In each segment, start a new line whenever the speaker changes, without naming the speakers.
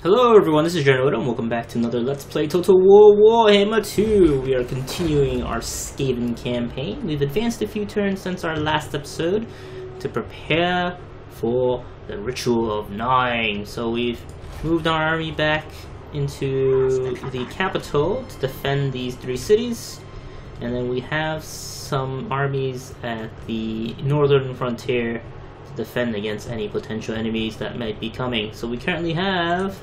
Hello everyone, this is General and welcome back to another Let's Play Total War Warhammer 2. We are continuing our Skaven campaign. We've advanced a few turns since our last episode to prepare for the Ritual of Nine. So we've moved our army back into the capital to defend these three cities. And then we have some armies at the northern frontier to defend against any potential enemies that might be coming. So we currently have,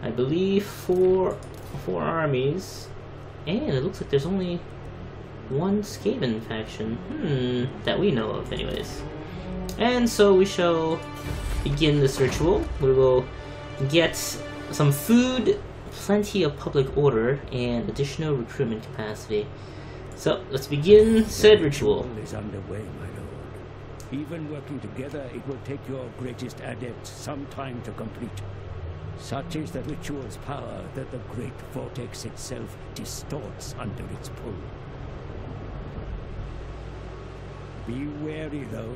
I believe, four armies, and it looks like there's only one Skaven faction, that we know of anyways. And so we shall begin this ritual. We will get some food, plenty of public order, and additional recruitment capacity. So let's begin said ritual.
The ritual is underway, my lord. Even working together, it will take your greatest adepts some time to complete. Such is the ritual's power that the great vortex itself distorts under its pull. Be wary, though,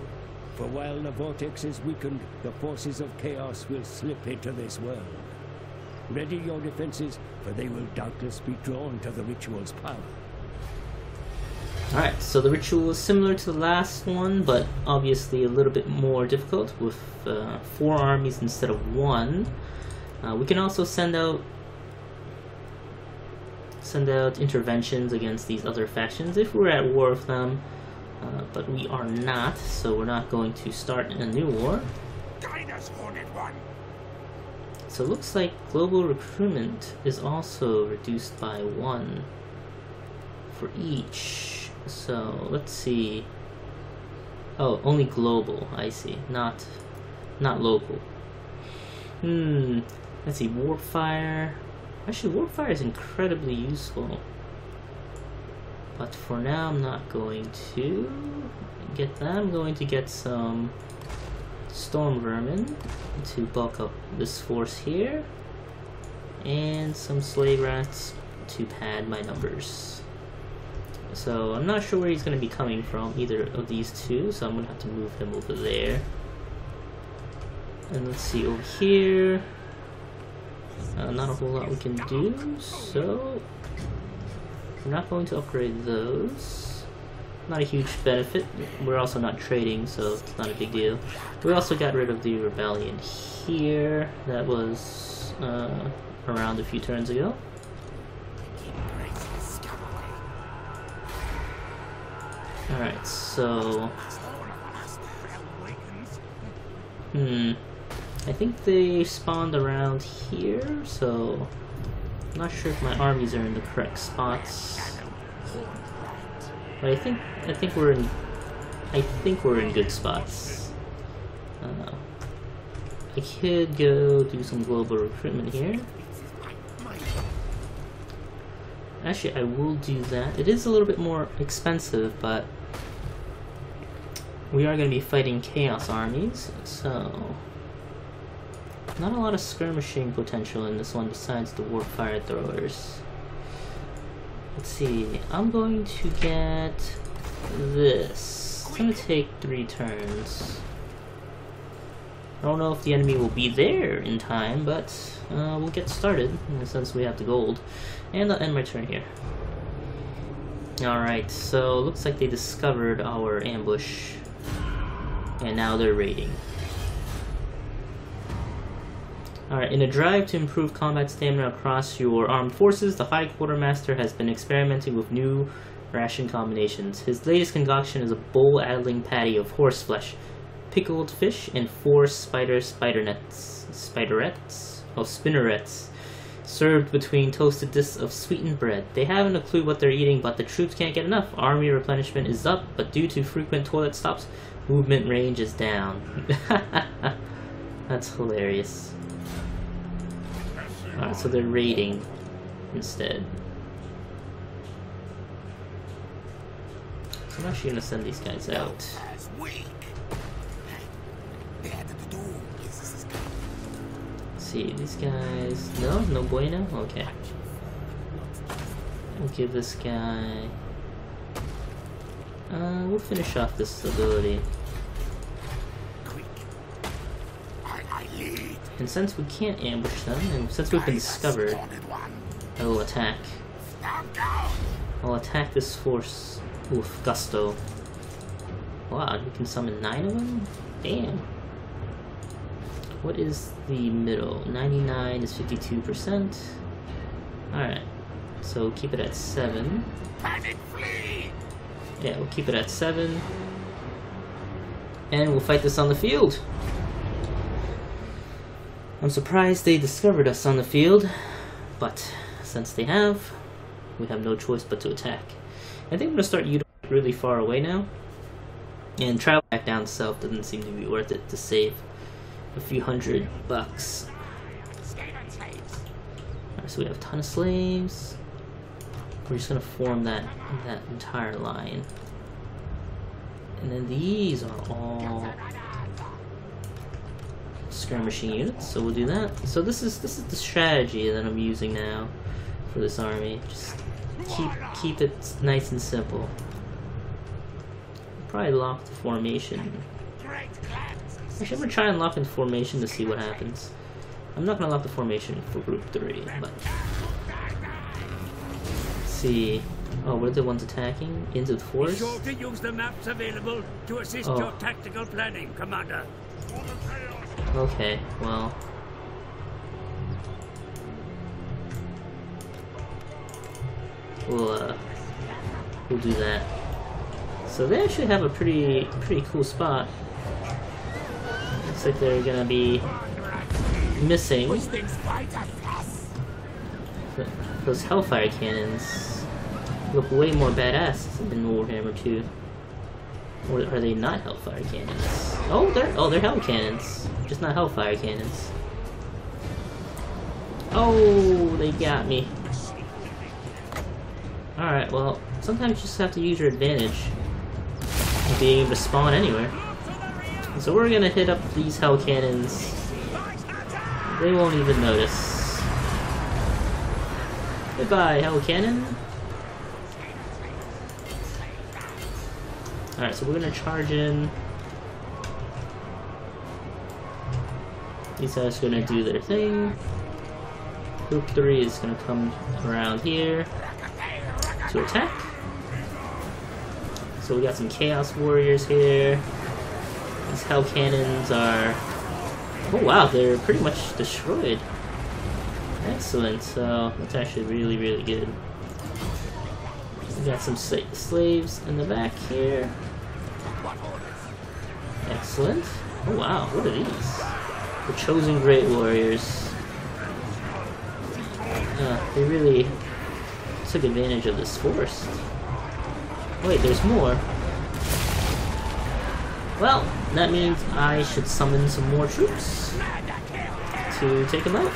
for while the vortex is weakened, the forces of chaos will slip into this world. Ready your defenses, for they will doubtless be drawn to the ritual's power.
Alright, so the ritual is similar to the last one, but obviously a little bit more difficult with 4 armies instead of 1. We can also send out interventions against these other factions if we're at war with them, but we are not, so we're not going to start a new war.
Guide us, Hornet One.
So it looks like global recruitment is also reduced by 1 for each. So let's see. Oh, only global. I see. Not local. Let's see. Warpfire. Actually, Warpfire is incredibly useful. But for now, I'm not going to get that. I'm going to get some Storm Vermin to bulk up this force here, and some Slave Rats to pad my numbers. So I'm not sure where he's going to be coming from, either of these two, so I'm going to have to move him over there. And let's see, over here, not a whole lot we can do, so we're not going to upgrade those. Not a huge benefit. We're also not trading, so it's not a big deal. We also got rid of the rebellion here. That was around a few turns ago. Alright, so I think they spawned around here, so I'm not sure if my armies are in the correct spots. But I think we're in good spots. I could go do some global recruitment here. Actually, I will do that. It is a little bit more expensive, but we are going to be fighting Chaos armies, so not a lot of skirmishing potential in this one besides the Warpfire throwers. Let's see, I'm going to get this. It's going to take 3 turns. I don't know if the enemy will be there in time, but we'll get started, since we have the gold. And I'll end my turn here. Alright, so looks like they discovered our ambush. And now they're raiding. Alright, in a drive to improve combat stamina across your armed forces, the High Quartermaster has been experimenting with new ration combinations. His latest concoction is a bowl-addling patty of horse flesh, pickled fish, and 4 spinnerets, served between toasted discs of sweetened bread. They haven't a clue what they're eating, but the troops can't get enough. Army replenishment is up, but due to frequent toilet stops, movement range is down. That's hilarious. Alright, so they're raiding instead. So I'm actually gonna send these guys out. See, these guys... No bueno? Okay. We'll give this guy... we'll finish off this ability. And since we can't ambush them, and since we've been discovered, I will attack. I'll attack this force with gusto. Wow, you can summon 9 of them? Damn. What is the middle? 99 is 52%. Alright, so keep it at 7. Yeah, we'll keep it at 7. And we'll fight this on the field. I'm surprised they discovered us on the field, but since they have, we have no choice but to attack. I think I'm gonna start Utah really far away now, and travel back down south doesn't seem to be worth it to save a few $100. Alright, so we have a ton of slaves. We're just gonna form that entire line, and then these are all skirmishing units, so we'll do that. So this is the strategy that I'm using now for this army. Just keep it nice and simple. Probably lock the formation. Actually, I'm gonna try and lock in formation to see what happens. I'm not gonna lock the formation for group 3, but let's see. Oh, what are the ones attacking? Into the forest?
Be sure to use the maps available to assist your tactical planning, Commander.
Okay, well. We'll do that. So they actually have a pretty cool spot. Looks like they're gonna be missing those Hellfire cannons. Look way more badass than Warhammer 2. Or are they not Hellfire cannons? Oh, they're Hell cannons, just not Hellfire cannons. Oh, they got me. Alright, well, sometimes you just have to use your advantage of being able to spawn anywhere. So we're gonna hit up these Hell cannons. They won't even notice. Goodbye, Hell cannon. Alright, so we're gonna charge in. These guys are gonna do their thing. Group 3 is gonna come around here to attack. So we got some Chaos Warriors here. These Hell Cannons are... oh wow, they're pretty much destroyed. Excellent, so that's actually really, really good. We got some slaves in the back here. Excellent. Oh wow, what are these? The Chosen Great Warriors. They really took advantage of this forest. Wait, there's more. Well, that means I should summon some more troops to take them out.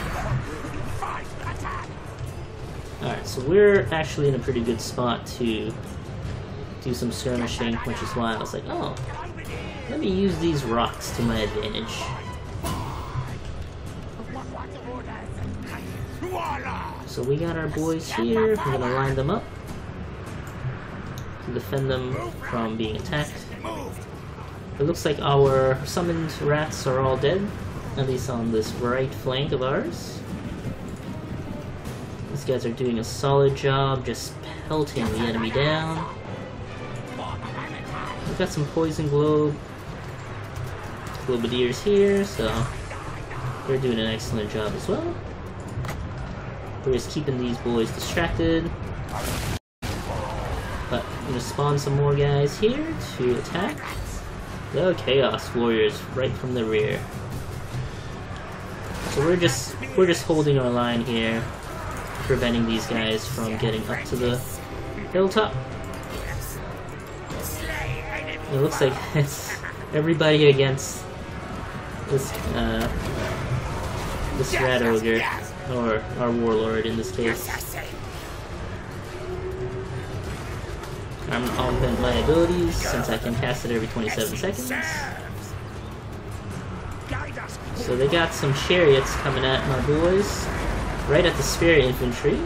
Alright, so we're actually in a pretty good spot to do some skirmishing, which is why I was like, oh, let me use these rocks to my advantage. So we got our boys here, we're gonna line them up to defend them from being attacked. It looks like our summoned rats are all dead, at least on this right flank of ours. These guys are doing a solid job just pelting the enemy down. We've got some poison globadiers here, so they're doing an excellent job as well. We're just keeping these boys distracted. But I'm gonna spawn some more guys here to attack the Chaos Warriors right from the rear. So we're just holding our line here, preventing these guys from getting up to the hilltop. It looks like it's everybody against this rat ogre, or our warlord in this case. I'm augment my abilities since I can cast it every 27 seconds. So they got some chariots coming at my boys right at the spear infantry,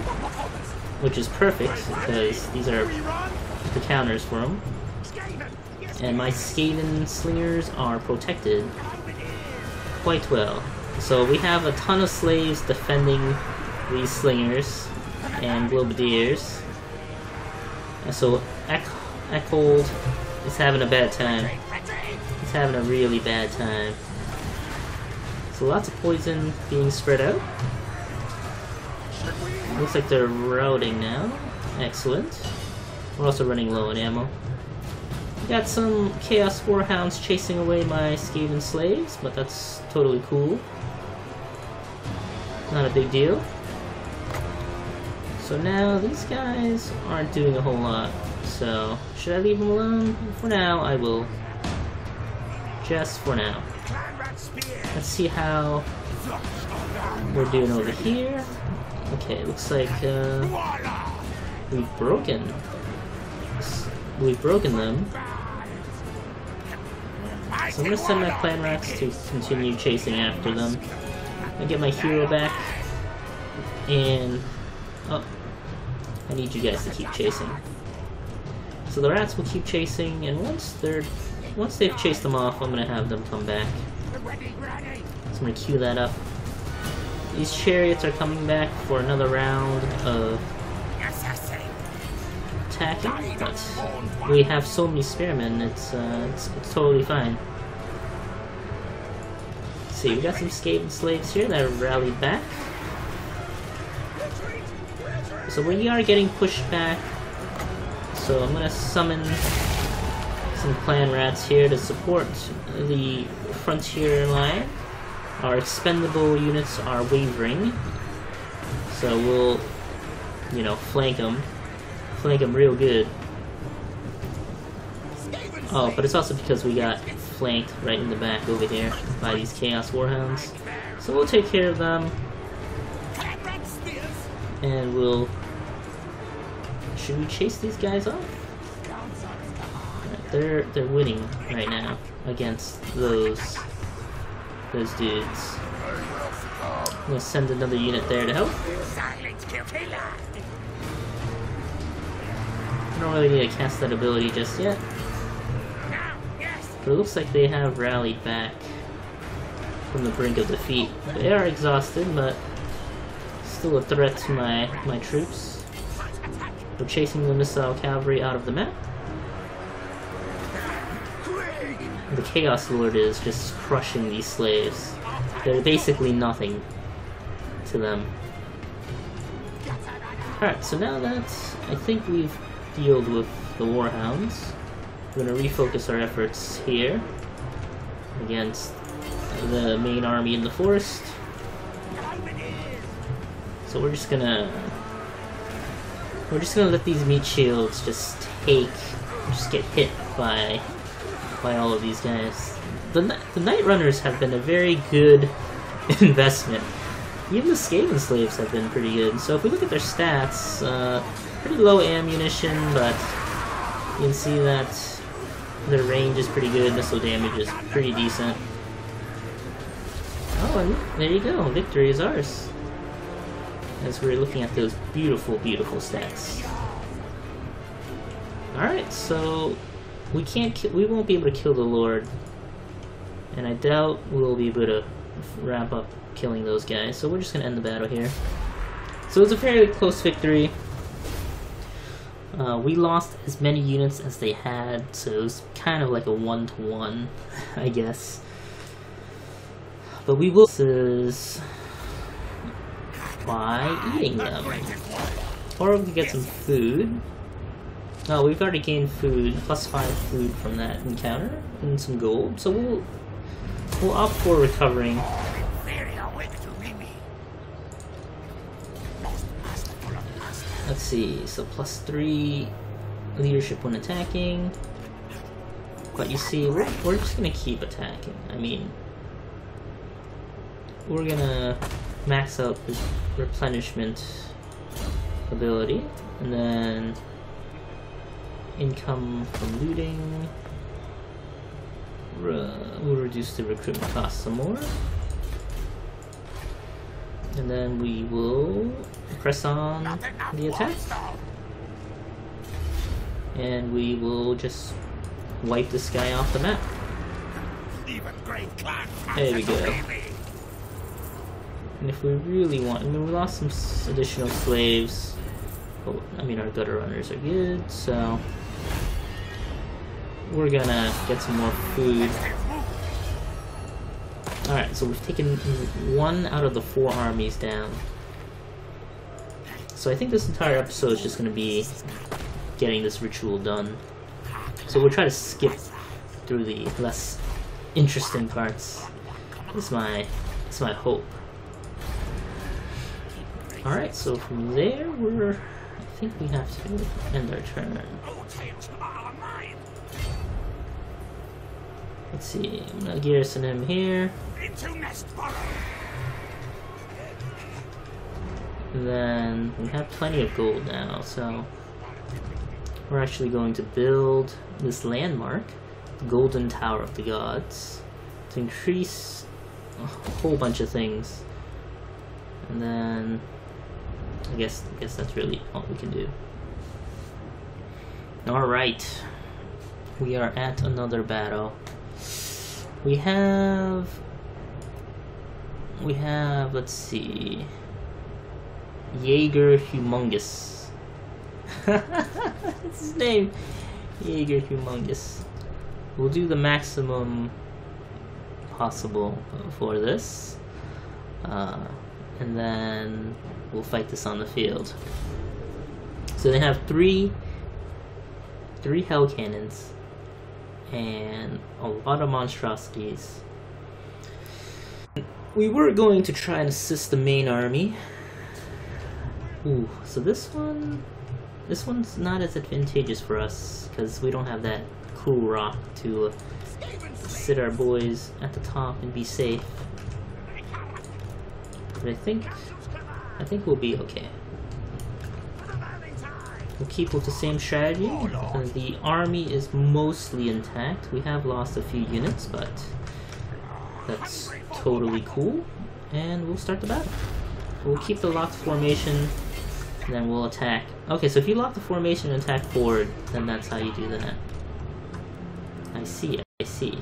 which is perfect because these are the counters for them. And my Skaven slingers are protected quite well. So we have a ton of slaves defending these slingers and globadiers. And so Eckhold is having a bad time. He's having a really bad time. So lots of poison being spread out. Looks like they're routing now. Excellent. We're also running low on ammo. Got some Chaos Warhounds chasing away my Skaven slaves, but that's totally cool. Not a big deal. So now these guys aren't doing a whole lot. So should I leave them alone? For now, I will. Just for now. Let's see how we're doing over here. Okay, looks like we've broken them. So I'm gonna send my clan rats to continue chasing after them. I get my hero back, and oh, I need you guys to keep chasing. So the rats will keep chasing, and once they've chased them off, I'm gonna have them come back. So I'm gonna queue that up. These chariots are coming back for another round of attacking, but we have so many spearmen, it's totally fine. See, we got some Skaven slaves here that have rallied back. So we are getting pushed back. So I'm gonna summon some clan rats here to support the frontier line. Our expendable units are wavering, so we'll, you know, flank them real good. Oh, but it's also because we got flanked right in the back over here by these Chaos Warhounds. So we'll take care of them, and we'll... Should we chase these guys off? Right, they're winning right now against those dudes. I'm gonna send another unit there to help. I don't really need to cast that ability just yet. But it looks like they have rallied back from the brink of defeat. They are exhausted, but still a threat to my troops. We're chasing the missile cavalry out of the map. The Chaos Lord is just crushing these slaves. They're basically nothing to them. Alright, so now that I think we've dealt with the Warhounds, we're going to refocus our efforts here against the main army in the forest. So we're just gonna let these meat shields just get hit by all of these guys. The Night Runners have been a very good investment. Even the Skaven slaves have been pretty good. So if we look at their stats, pretty low ammunition, but you can see that their range is pretty good, missile damage is pretty decent. Oh, and there you go, victory is ours. As we're looking at those beautiful, beautiful stats. Alright, so we won't be able to kill the Lord, and I doubt we'll be able to wrap up killing those guys, so we're just gonna end the battle here. So it was a fairly close victory. We lost as many units as they had, so it was kind of like a 1-to-1, I guess. But we will by eating them, or we can get some food. No, we've already gained food, +5 food from that encounter, and some gold. So we'll opt for recovering. Let's see, so +3 leadership when attacking. But you see, we're just gonna keep attacking. I mean, we're gonna max out his replenishment ability, and then income from looting. We'll reduce the recruitment cost some more. And then we will press on the attack. And we will just wipe this guy off the map. There we go. And if we really want, I mean, we lost some additional slaves, but I mean, our gutter runners are good, so we're gonna get some more food. Alright, so we've taken 1 out of the 4 armies down. So I think this entire episode is just gonna be getting this ritual done. So we'll try to skip through the less interesting parts. It's my hope. Alright, so from there I think we have to end our turn. Let's see, I'm gonna garrison him here. And then we have plenty of gold now, so we're actually going to build this landmark, the Golden Tower of the Gods, to increase a whole bunch of things. And then I guess that's really all we can do. Alright. We are at another battle. We have, let's see, Jaeger Humongous. That's his name. Jaeger Humongous. We'll do the maximum possible for this. And then we'll fight this on the field. So they have three hell cannons and a lot of monstrosities. We were going to try and assist the main army. Ooh, so this one's not as advantageous for us because we don't have that cool rock to sit our boys at the top and be safe. But I think we'll be okay. We'll keep with the same strategy. The army is mostly intact. We have lost a few units, but that's totally cool. And we'll start the battle. We'll keep the locked formation, and then we'll attack. Okay, so if you lock the formation and attack forward, then that's how you do that. I see, I see.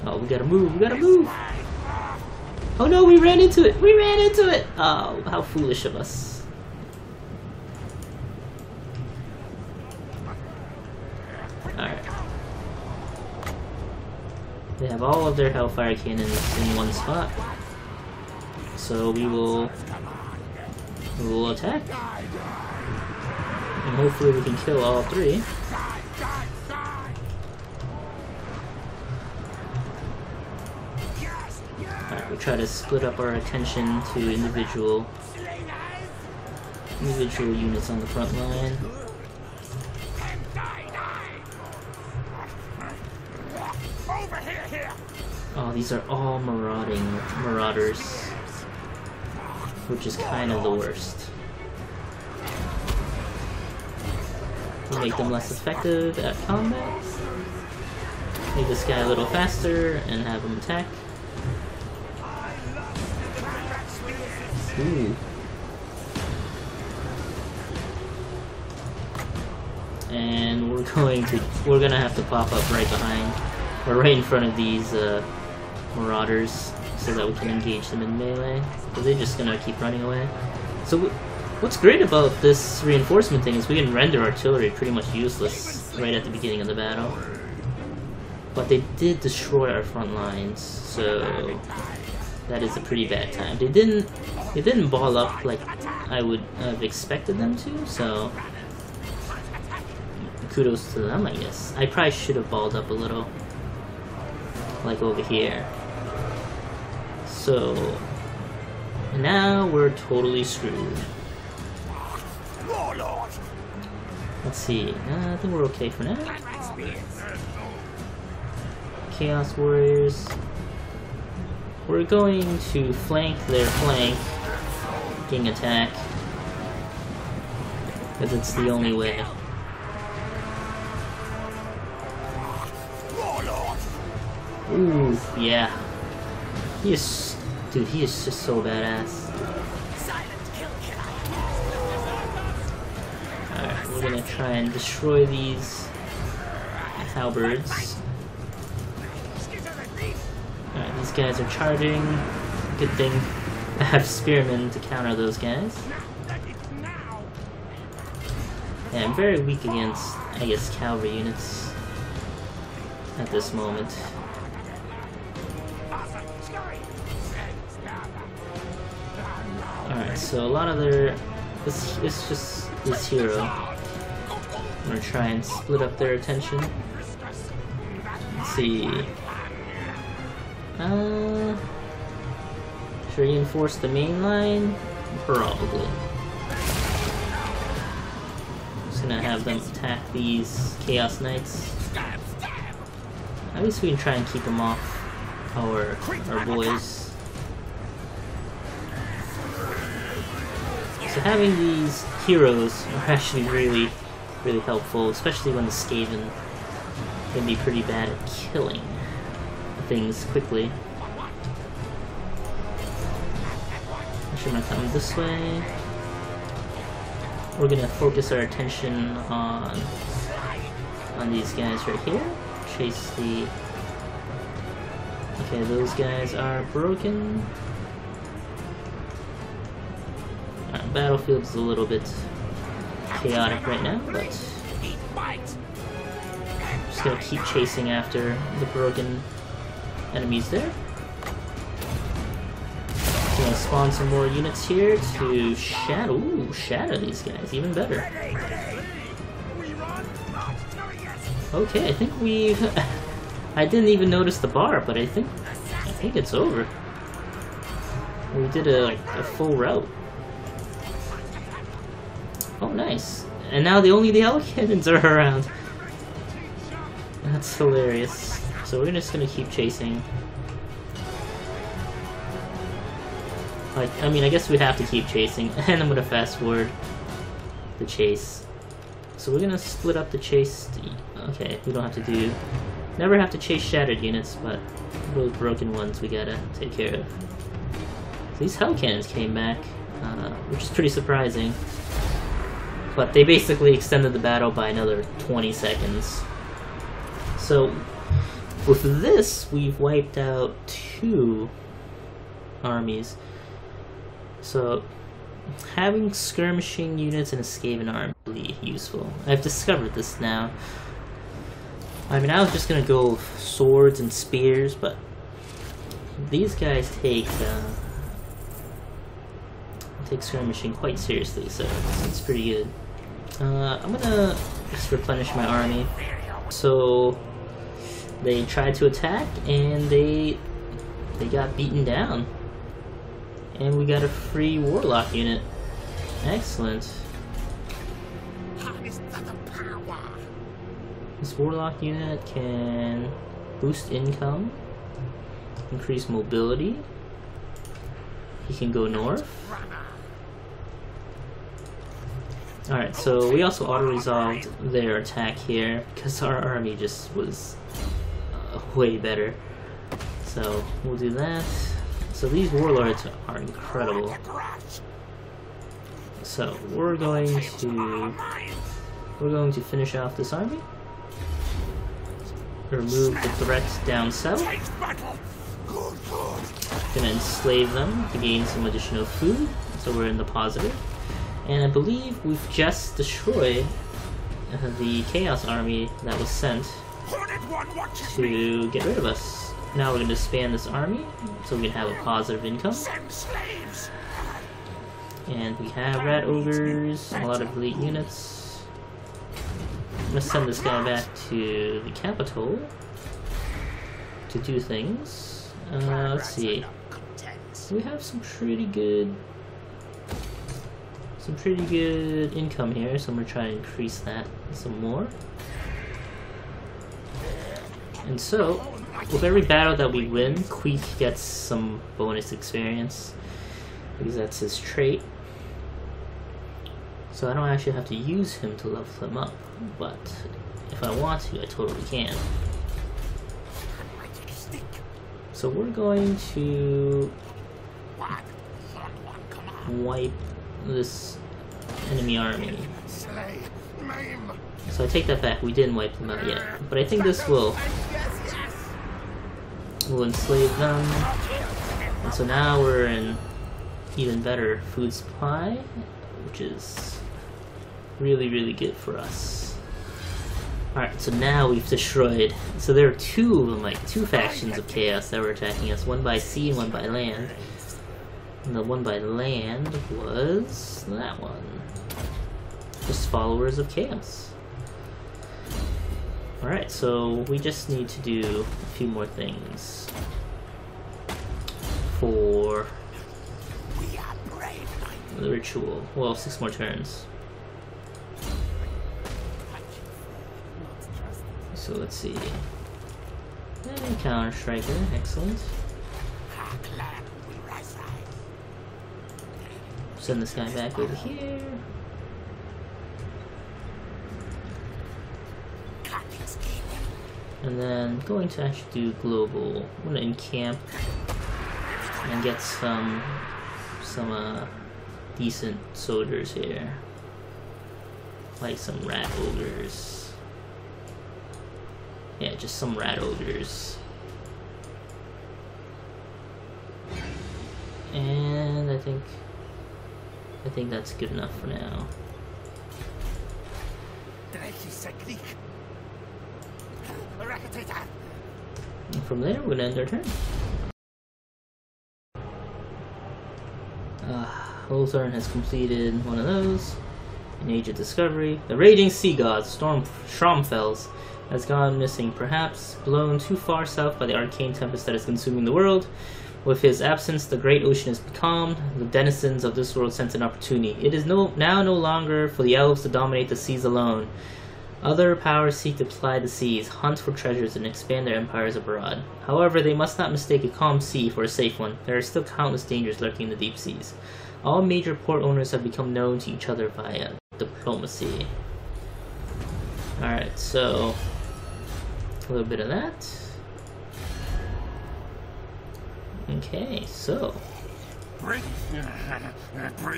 Oh, we gotta move, we gotta move! Oh no, we ran into it! We ran into it! Oh, how foolish of us. Alright. They have all of their Hellfire cannons in one spot. So we will attack. And hopefully we can kill all 3. Alright, we'll try to split up our attention to individual units on the front line. Oh, these are all marauders, which is kind of the worst. We'll make them less effective at combat. Make this guy a little faster and have him attack. Ooh. And we're gonna have to pop up right behind, or right in front of these marauders, so that we can engage them in melee. But they're just gonna keep running away. So what's great about this reinforcement thing is we can render artillery pretty much useless right at the beginning of the battle. But they did destroy our front lines, so that is a pretty bad time. They didn't ball up like I would have expected them to, so kudos to them, I guess. I probably should have balled up a little, like over here. So now we're totally screwed. Let's see. I think we're okay for now. Chaos Warriors. We're going to flank their flank, getting attack, because it's the only way. Ooh, yeah. He is just so badass. Alright, we're gonna try and destroy these cowbirds. Alright, these guys are charging. Good thing I have spearmen to counter those guys. Yeah, I'm very weak against, I guess, cavalry units at this moment. Alright, so a lot of their... It's just this hero. I'm gonna try and split up their attention. Let's see. Should reinforce the main line? Probably. Just gonna have them attack these Chaos Knights. At least we can try and keep them off our boys. So having these heroes are actually really helpful, especially when the Skaven can be pretty bad at killing things quickly. Actually, I'm gonna come this way. We're gonna focus our attention on these guys right here. Chase the... Okay, those guys are broken. Battlefield's a little bit chaotic right now, but just gonna keep chasing after the broken enemies there. Gonna spawn some more units here to shatter these guys, even better. Okay, I think we've... I didn't even notice the bar, but I think it's over. We did a full route. Oh, nice. And now only the Hell Cannons are around. That's hilarious. So we're just gonna keep chasing. Like, I mean, I guess we have to keep chasing, and I'm gonna fast forward the chase. So we're gonna split up the chase. Okay, we don't have to do... Never have to chase shattered units, but those broken ones we gotta take care of. So these Hell Cannons came back, which is pretty surprising. But they basically extended the battle by another 20 seconds. So, with this, we've wiped out 2 armies. So, having skirmishing units in a Skaven army is really useful. I've discovered this now. I mean, I was just gonna go with swords and spears, but these guys take skirmishing quite seriously, so it's pretty good. I'm gonna just replenish my army. So they tried to attack and they got beaten down. And we got a free warlock unit. Excellent. This warlock unit can boost income, increase mobility. He can go north. Alright, so we also auto-resolved their attack here because our army just was way better. So we'll do that. So these warlords are incredible. So we're going to finish off this army. Remove the threat down south. Gonna enslave them to gain some additional food, so we're in the positive. And I believe we've just destroyed the Chaos Army that was sent to get rid of us. Now we're going to disband this army so we can have a positive income. And we have Rat Ogres, a lot of elite units. I'm going to send this guy back to the capital to do things. Let's see. We have some pretty good income here, so I'm gonna try to increase that some more. And so, with every battle that we win, Queek gets some bonus experience because that's his trait. So I don't actually have to use him to level him up, but if I want to, I totally can. So we're going to wipe this enemy army. So I take that back, we didn't wipe them out yet. But I think this will enslave them. And so now we're in even better food supply, which is really, really good for us. Alright, so now we've destroyed. So there are two of them, like two factions of chaos that were attacking us, one by sea and one by land. And the one by land was that one. Just followers of chaos. Alright, so we just need to do a few more things for the ritual. Well, 6 more turns. So let's see. And counter striker, excellent. Send this guy back over here. And then going to actually do global. I'm gonna encamp and get some decent soldiers here, like some rat ogres. Yeah, just some rat ogres. And I think that's good enough for now. And from there, we're gonna end our turn. Lothar has completed one of those. An Age of Discovery. The raging sea god, Stromfels, has gone missing, perhaps blown too far south by the arcane tempest that is consuming the world. With his absence, the great ocean is becalmed. The denizens of this world sense an opportunity. It is now no longer for the elves to dominate the seas alone. Other powers seek to ply the seas, hunt for treasures, and expand their empires abroad. However, they must not mistake a calm sea for a safe one. There are still countless dangers lurking in the deep seas. All major port owners have become known to each other via diplomacy. Alright, so a little bit of that. Okay, so
bring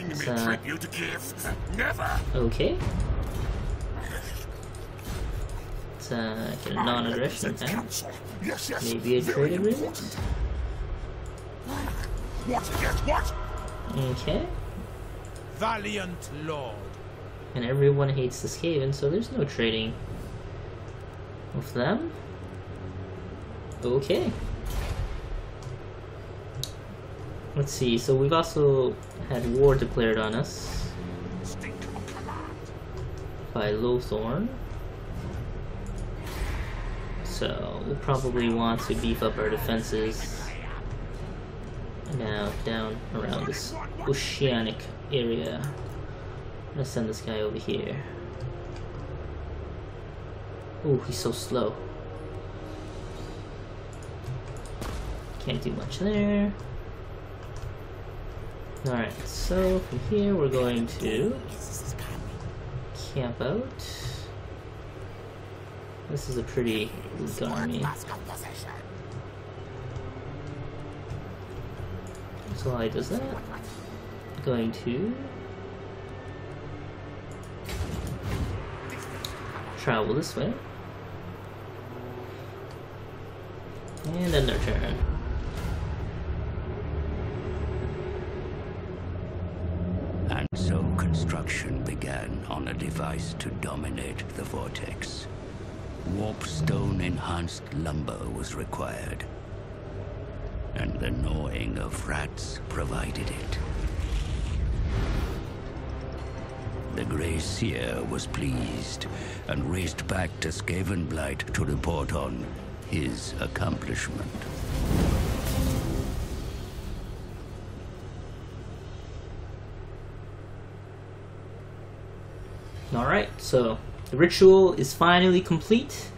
me tribute gifts. Never.
Okay. Get a non-aggression attack. Maybe a trade agreement.
What?
Okay.
Valiant Lord.
And everyone hates the Skaven, so there's no trading with them. Okay. Let's see, so we've also had war declared on us by Lothar. So we'll probably want to beef up our defenses now down around this oceanic area. I'm gonna send this guy over here. Ooh, he's so slow. Can't do much there. Alright, so from here we're going to camp out. This is a pretty weak army. So while he does that, I'm going to travel this way. And end our turn.
And so construction began on a device to dominate the vortex. Warpstone enhanced lumber was required, and the gnawing of rats provided it. The Grey Seer was pleased and raced back to Skaven Blight to report on his accomplishment.
Alright, so the ritual is finally complete.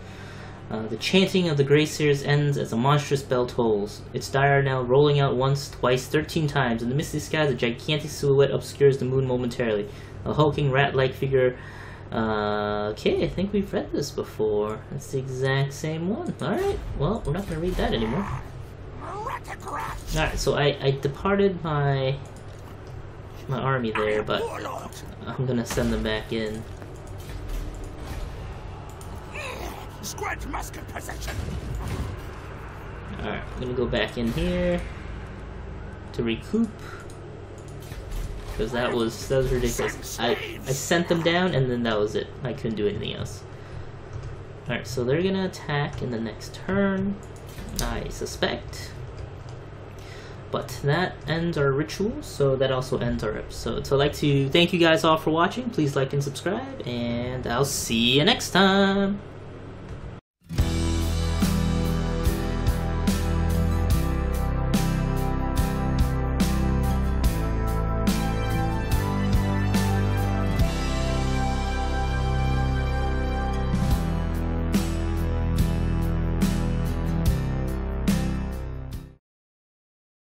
The chanting of the Grey Seers ends as a monstrous bell tolls. Its dial now rolling out once, twice, 13 times. In the misty skies, a gigantic silhouette obscures the moon momentarily. A hulking rat-like figure. Okay, I think we've read this before. It's the exact same one. Alright, well, we're not going to read that anymore. Alright, so I departed my army there, but I'm going to send them back in.
Squad musket possession.
Alright, I'm gonna go back in here to recoup. Because that was ridiculous. I sent them down and then that was it. I couldn't do anything else. Alright, so they're gonna attack in the next turn, I suspect. But that ends our ritual, so that also ends our episode. So I'd like to thank you guys all for watching. Please like and subscribe, and I'll see you next time.